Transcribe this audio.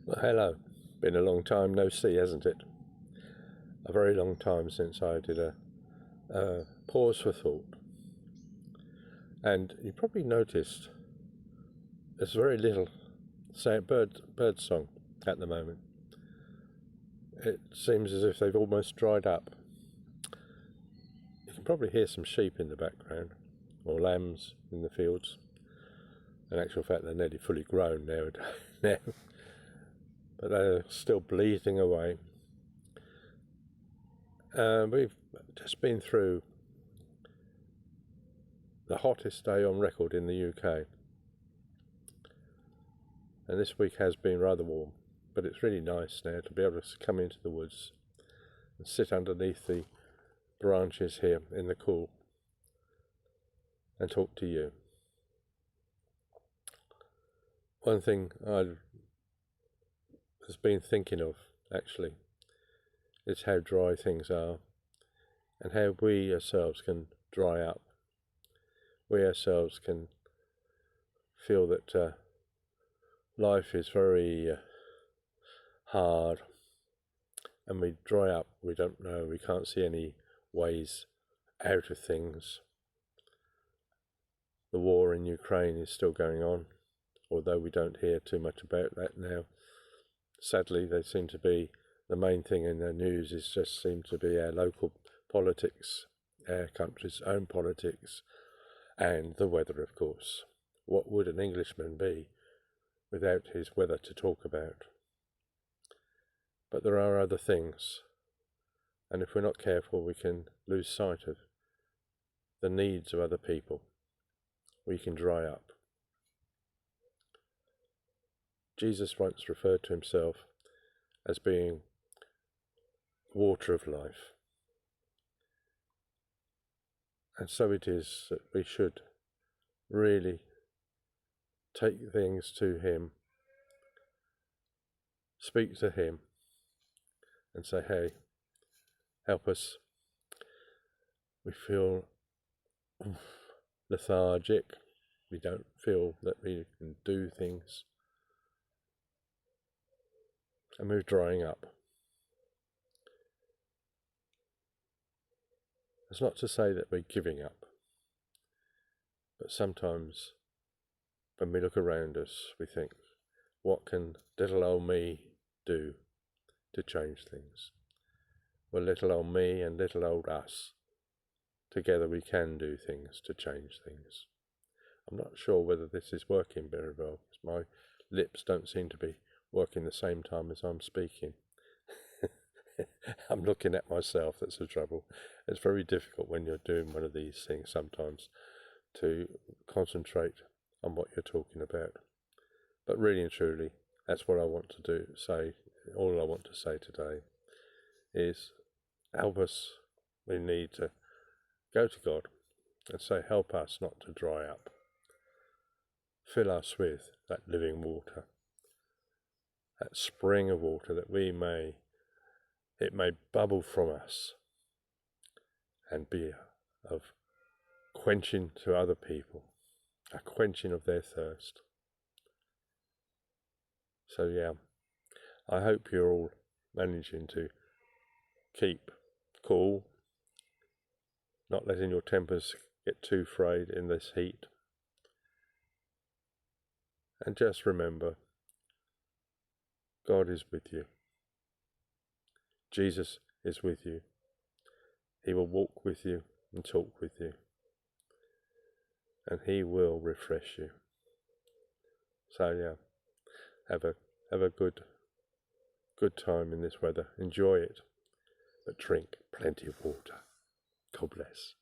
Well, hello. Been a long time no see, hasn't it? A very long time since I did a pause for thought. And you probably noticed there's very little bird song at the moment. It seems as if they've almost dried up. You can probably hear some sheep in the background, or lambs in the fields. In actual fact, they're nearly fully grown now, but they're still bleating away. We've just been through the hottest day on record in the UK, and this week has been rather warm, but it's really nice now to be able to come into the woods and sit underneath the branches here in the cool and talk to you. One thing I've been thinking of, actually, is how dry things are and how we ourselves can dry up. We ourselves can feel that life is very hard, and we dry up. We don't know, we can't see any ways out of things. The war in Ukraine is still going on, although we don't hear too much about that now. Sadly, they seem to be, the main thing in the news is just seem to be our local politics, our country's own politics, and the weather, of course. What would an Englishman be without his weather to talk about? But there are other things, and if we're not careful, we can lose sight of the needs of other people. We can dry up. Jesus once referred to himself as being water of life. And so it is that we should really take things to him, speak to him, and say, hey, help us. We feel lethargic. We don't feel that we can do things. And we're drying up. It's not to say that we're giving up, but sometimes when we look around us, we think, what can little old me do to change things? Well, little old me and little old us, together we can do things to change things. I'm not sure whether this is working very well, because my lips don't seem to be working the same time as I'm speaking. I'm looking at myself, that's the trouble. It's very difficult when you're doing one of these things sometimes to concentrate on what you're talking about. But really and truly, that's what I want to say. All I want to say today is, help us. We need to go to God and say, help us not to dry up. Fill us with that living water, that spring of water, that it may bubble from us and be of quenching to other people, a quenching of their thirst. So yeah, I hope you're all managing to keep cool, not letting your tempers get too frayed in this heat. And just remember, God is with you. Jesus is with you. He will walk with you and talk with you. And he will refresh you. So yeah, have a good time in this weather. Enjoy it, but drink plenty of water. God bless.